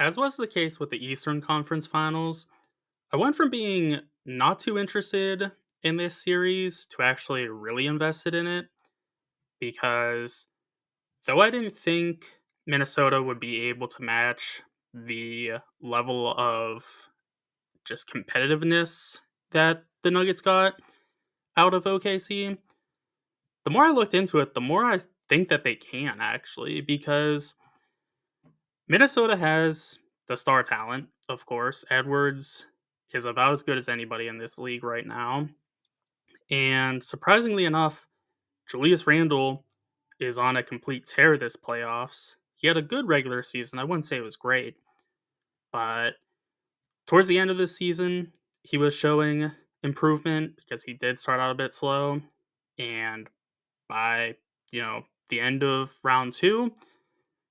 As was the case with the Eastern Conference Finals, I went from being not too interested in this series to actually really invested in it because though I didn't think Minnesota would be able to match the level of just competitiveness that the Nuggets got out of OKC, the more I looked into it, the more I think that they can actually, because Minnesota has the star talent, of course. Edwards is about as good as anybody in this league right now. And surprisingly enough, Julius Randle is on a complete tear this playoffs. He had a good regular season. I wouldn't say it was great, but towards the end of the season, he was showing improvement because he did start out a bit slow. And by, the end of round two,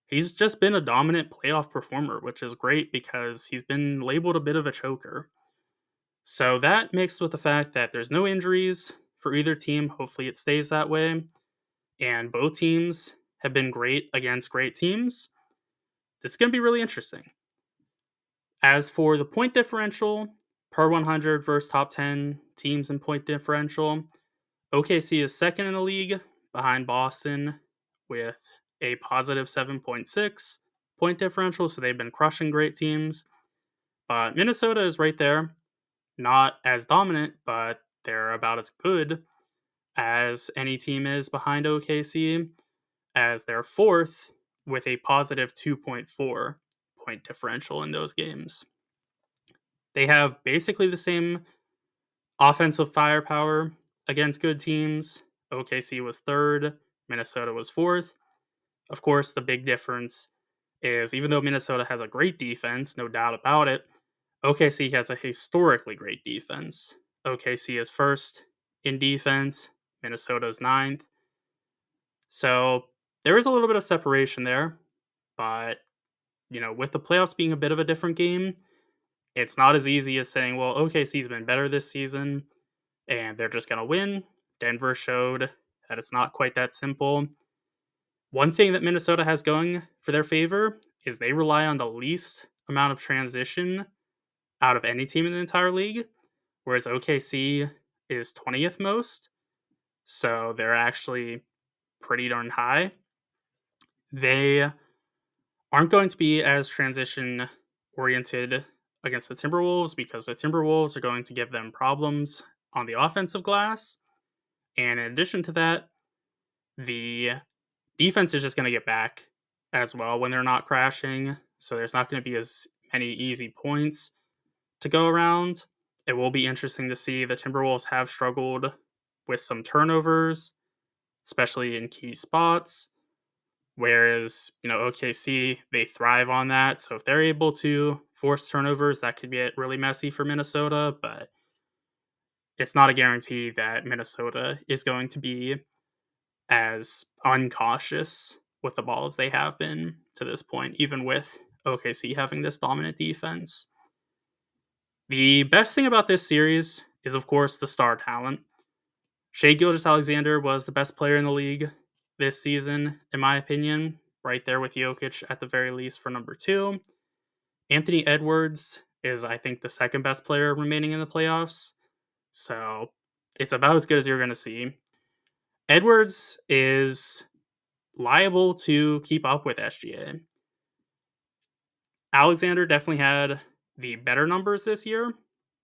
he's just been a dominant playoff performer, which is great because he's been labeled a bit of a choker. So that mixed with the fact that there's no injuries for either team, hopefully it stays that way, and both teams have been great against great teams. It's going to be really interesting. As for the point differential, per 100 versus top 10 teams in point differential, OKC is second in the league behind Boston with a positive 7.6 point differential, so they've been crushing great teams. But Minnesota is right there, not as dominant, but they're about as good as any team is behind OKC, as they're fourth with a positive 2.4 point differential in those games. They have basically the same offensive firepower against good teams. OKC was third, Minnesota was fourth. Of course, the big difference is even though Minnesota has a great defense, no doubt about it, OKC has a historically great defense. OKC is first in defense, Minnesota's ninth. So there is a little bit of separation there, but with the playoffs being a bit of a different game, it's not as easy as saying, well, OKC's been better this season and they're just going to win. Denver showed that it's not quite that simple. One thing that Minnesota has going for their favor is they rely on the least amount of transition out of any team in the entire league, whereas OKC is 20th most. So they're actually pretty darn high. They aren't going to be as transition oriented against the Timberwolves because the Timberwolves are going to give them problems on the offensive glass. And in addition to that, the defense is just going to get back as well when they're not crashing. So there's not going to be as many easy points to go around. It will be interesting to see. The Timberwolves have struggled with some turnovers, especially in key spots. Whereas, OKC, they thrive on that. So if they're able to force turnovers, that could get really messy for Minnesota. But it's not a guarantee that Minnesota is going to be as uncautious with the ball as they have been to this point, even with OKC having this dominant defense. The best thing about this series is, of course, the star talent. Shai Gilgeous-Alexander was the best player in the league this season, in my opinion, right there with Jokic at the very least for number two. Anthony Edwards is, I think, the second best player remaining in the playoffs, so it's about as good as you're going to see. Edwards is liable to keep up with SGA. Alexander definitely had the better numbers this year,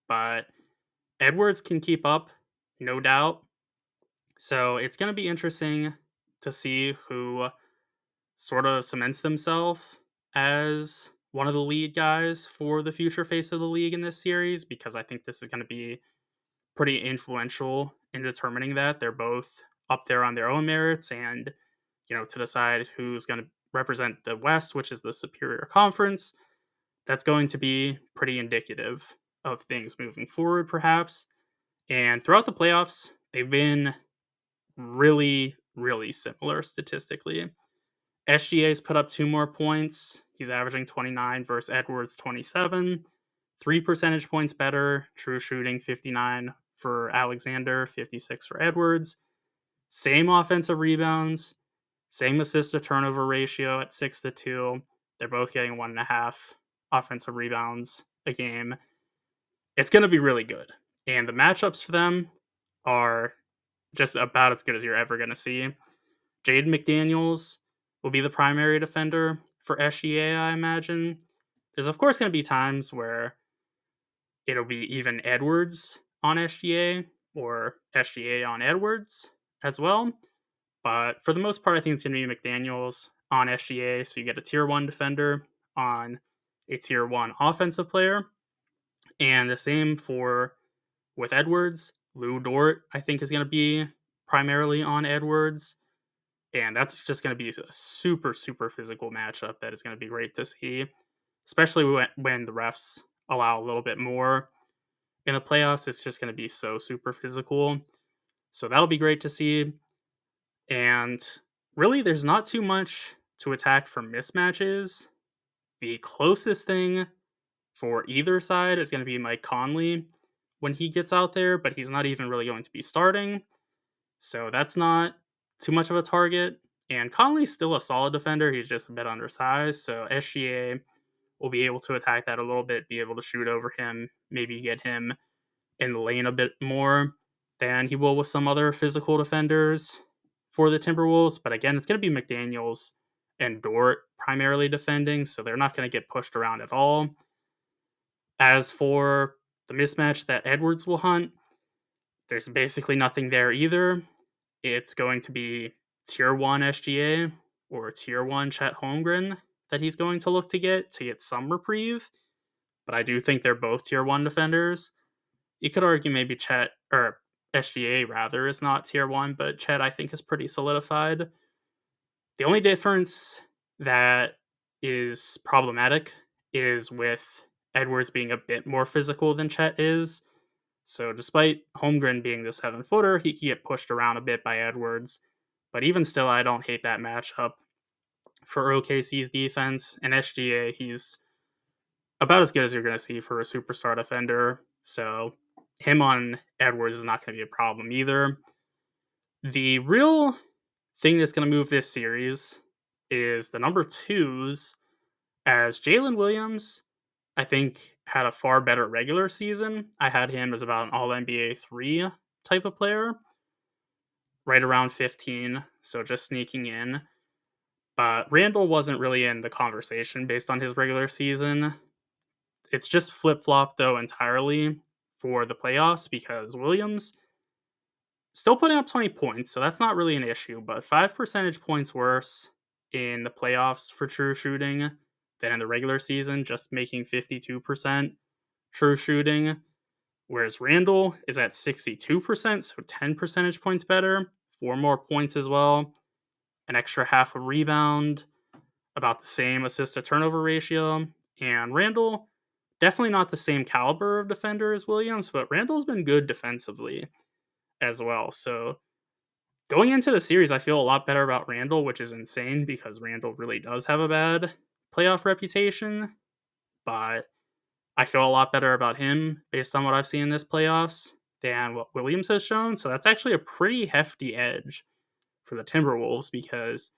but Edwards can keep up, no doubt. So it's going to be interesting to see who sort of cements themselves as one of the lead guys for the future face of the league in this series, because I think this is going to be pretty influential in determining that. They're both up there on their own merits, and, to decide who's going to represent the West, which is the superior conference, that's going to be pretty indicative of things moving forward, perhaps. And throughout the playoffs, they've been really, really similar statistically. SGA's put up 2 more points. He's averaging 29 versus Edwards 27. 3 percentage points better. True shooting 59 for Alexander, 56 for Edwards. Same offensive rebounds. Same assist to turnover ratio at 6 to 2. They're both getting 1.5 offensive rebounds a game. It's going to be really good. And the matchups for them are just about as good as you're ever going to see. Jaden McDaniels will be the primary defender for SGA, I imagine. There's, of course, going to be times where it'll be even Edwards on SGA or SGA on Edwards as well. But for the most part, I think it's going to be McDaniels on SGA. So you get a tier 1 defender on a tier 1 offensive player. And the same for with Edwards. Lou Dort, I think, is going to be primarily on Edwards. And that's just going to be a super, super physical matchup that is going to be great to see, especially when the refs allow a little bit more in the playoffs. It's just going to be so super physical. So that'll be great to see. And really, there's not too much to attack for mismatches. The closest thing for either side is going to be Mike Conley when he gets out there, but he's not even really going to be starting. So that's not too much of a target. And Conley's still a solid defender. He's just a bit undersized. So SGA will be able to attack that a little bit, be able to shoot over him, maybe get him in the lane a bit more than he will with some other physical defenders for the Timberwolves. But again, it's going to be McDaniels and Dort primarily defending, so they're not going to get pushed around at all. As for the mismatch that Edwards will hunt, there's basically nothing there either. It's going to be tier 1 SGA or tier 1 Chet Holmgren that he's going to look to get some reprieve. But I do think they're both tier 1 defenders. You could argue maybe Chet, or SGA rather, is not tier 1, but Chet I think is pretty solidified. The only difference that is problematic is with Edwards being a bit more physical than Chet is. So despite Holmgren being the 7-footer, he can get pushed around a bit by Edwards. But even still, I don't hate that matchup for OKC's defense. And SGA, he's about as good as you're going to see for a superstar defender. So him on Edwards is not going to be a problem either. The real thing that's going to move this series is the number 2s, as Jalen Williams, I think, had a far better regular season. I had him as about an All-NBA 3 type of player, right around 15, so just sneaking in. But Randall wasn't really in the conversation based on his regular season. It's just flip-flopped, though, entirely for the playoffs because Williams still putting up 20 points, so that's not really an issue, but 5 percentage points worse in the playoffs for true shooting than in the regular season, just making 52% true shooting, whereas Randall is at 62%, so 10 percentage points better, 4 more points as well, an extra half a rebound, about the same assist to turnover ratio, and Randall, definitely not the same caliber of defender as Williams, but Randall's been good defensively as well. So going into the series, I feel a lot better about Randall, which is insane because Randall really does have a bad playoff reputation. But I feel a lot better about him based on what I've seen in this playoffs than what Williams has shown. So that's actually a pretty hefty edge for the Timberwolves because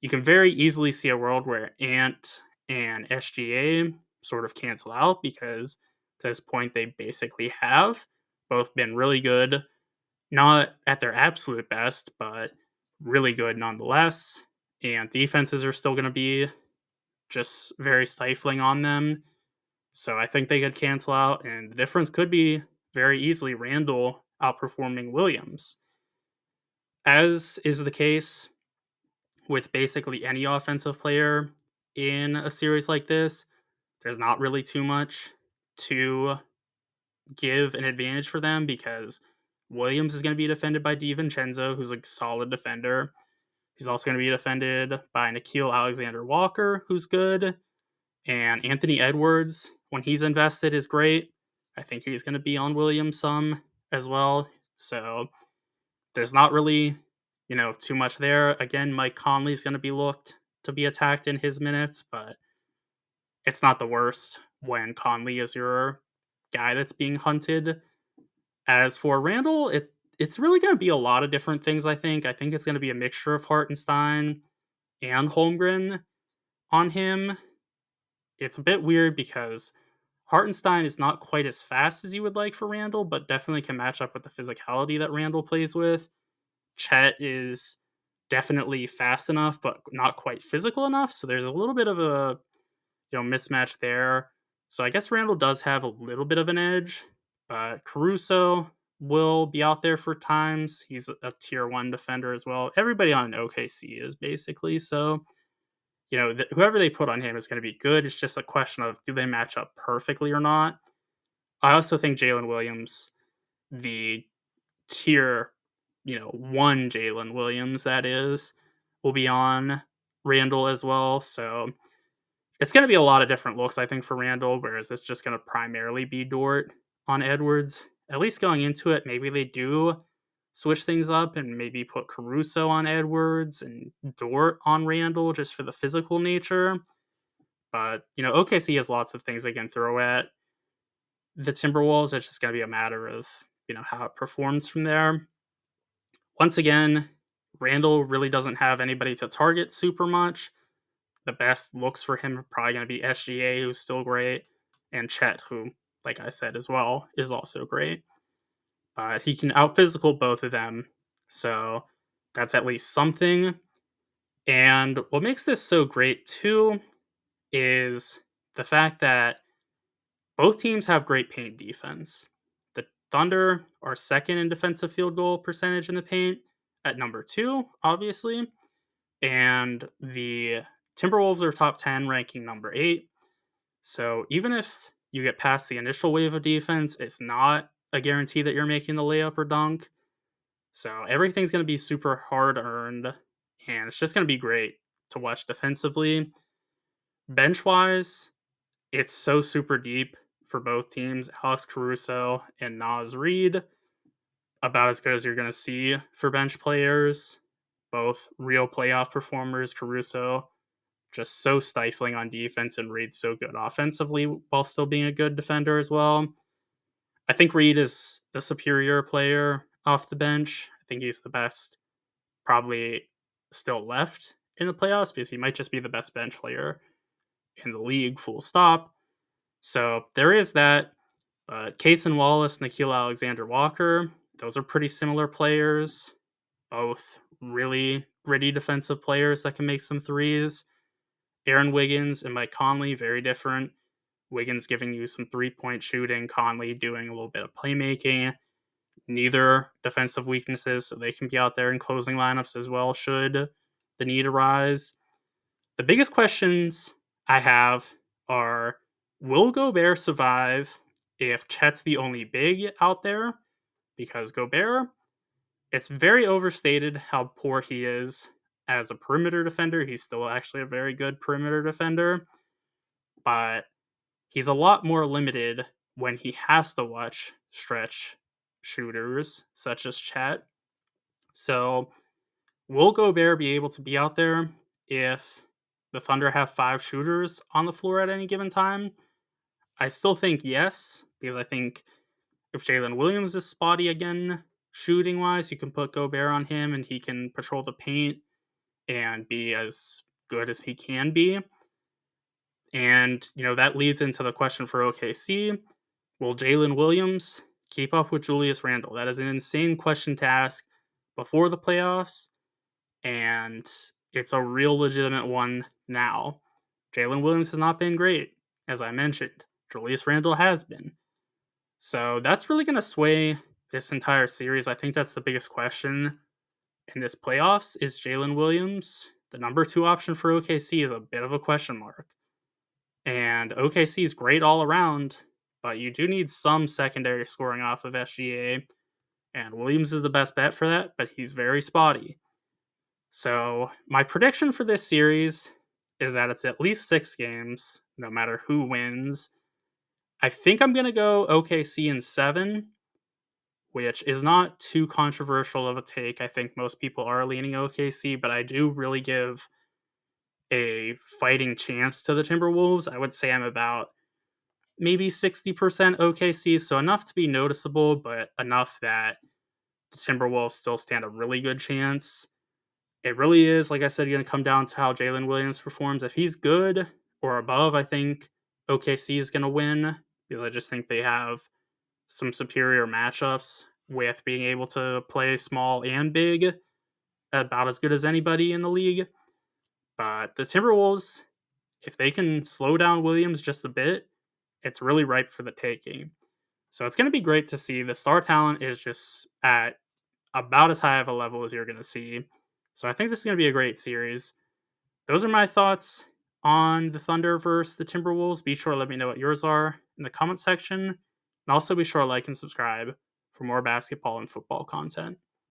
you can very easily see a world where Ant and SGA sort of cancel out because at this point they basically have both been really good. Not at their absolute best, but really good nonetheless. And defenses are still going to be just very stifling on them. So I think they could cancel out, and the difference could be very easily Randall outperforming Williams. As is the case with basically any offensive player in a series like this, there's not really too much to give an advantage for them because Williams is going to be defended by DiVincenzo, who's a solid defender. He's also going to be defended by Nickeil Alexander-Walker, who's good. And Anthony Edwards, when he's invested, is great. I think he's going to be on Williams some as well. So there's not really, too much there. Again, Mike Conley's going to be looked to be attacked in his minutes, but it's not the worst when Conley is your guy that's being hunted. As for Randall, it's really going to be a lot of different things, I think. I think it's going to be a mixture of Hartenstein and Holmgren on him. it's a bit weird because Hartenstein is not quite as fast as you would like for Randall, but definitely can match up with the physicality that Randall plays with. Chet is definitely fast enough, but not quite physical enough. So there's a little bit of a mismatch there. So I guess Randall does have a little bit of an edge, but Caruso will be out there for times. He's a tier one defender as well. Everybody on OKC is basically. So whoever they put on him is going to be good. It's just a question of do they match up perfectly or not. I also think Jalen Williams, the tier, one Jalen Williams that is, will be on Randall as well. So it's going to be a lot of different looks, I think, for Randall, whereas it's just going to primarily be Dort on Edwards. At least going into it, maybe they do switch things up and maybe put Caruso on Edwards and Dort on Randall just for the physical nature. But, OKC has lots of things they can throw at the Timberwolves. It's just going to be a matter of, how it performs from there. Once again, Randall really doesn't have anybody to target super much. The best looks for him are probably going to be SGA, who's still great, and Chet, who, like I said as well, is also great. But he can out physical both of them, so that's at least something. And what makes this so great too is the fact that both teams have great paint defense. The Thunder are second in defensive field goal percentage in the paint at number 2, obviously. And the Timberwolves are top 10, ranking number 8. So even if you get past the initial wave of defense, it's not a guarantee that you're making the layup or dunk. So everything's going to be super hard earned, and it's just going to be great to watch defensively. Bench wise, it's so super deep for both teams. Alex Caruso and Naz Reid, about as good as you're going to see for bench players. Both real playoff performers. Caruso just so stifling on defense, and Reid so good offensively while still being a good defender as well. I think Reid is the superior player off the bench. I think he's the best, probably still left in the playoffs, because he might just be the best bench player in the league, full stop. So there is that. But Cason Wallace, Nickeil Alexander-Walker, those are pretty similar players. Both really gritty defensive players that can make some threes. Aaron Wiggins and Mike Conley, very different. Wiggins giving you some three-point shooting, Conley doing a little bit of playmaking. Neither defensive weaknesses, so they can be out there in closing lineups as well, should the need arise. The biggest questions I have are, will Gobert survive if Chet's the only big out there? Because Gobert, it's very overstated how poor he is as a perimeter defender. He's still actually a very good perimeter defender, but he's a lot more limited when he has to watch stretch shooters such as Chet. So, will Gobert be able to be out there if the Thunder have 5 shooters on the floor at any given time? I still think yes, because I think if Jalen Williams is spotty again, shooting wise, you can put Gobert on him and he can patrol the paint and be as good as he can be. And, that leads into the question for OKC. Will Jalen Williams keep up with Julius Randle? That is an insane question to ask before the playoffs, and it's a real legitimate one now. Jalen Williams has not been great, as I mentioned. Julius Randle has been. So that's really going to sway this entire series. I think that's the biggest question in this playoffs. Is Jalen Williams the number 2 option for OKC? Is a bit of a question mark. And OKC is great all around, but you do need some secondary scoring off of SGA. And Williams is the best bet for that, but he's very spotty. So my prediction for this series is that it's at least 6 games, no matter who wins. I think I'm going to go OKC in 7, which is not too controversial of a take. I think most people are leaning OKC, but I do really give a fighting chance to the Timberwolves. I would say I'm about maybe 60% OKC, so enough to be noticeable, but enough that the Timberwolves still stand a really good chance. It really is, like I said, going to come down to how Jalen Williams performs. If he's good or above, I think OKC is going to win because I just think they have some superior matchups with being able to play small and big, about as good as anybody in the league. But the Timberwolves, if they can slow down Williams just a bit, it's really ripe for the taking. So it's going to be great to see. The star talent is just at about as high of a level as you're going to see. So I think this is going to be a great series. Those are my thoughts on the Thunder versus the Timberwolves. Be sure to let me know what yours are in the comment section. And also be sure to like and subscribe for more basketball and football content.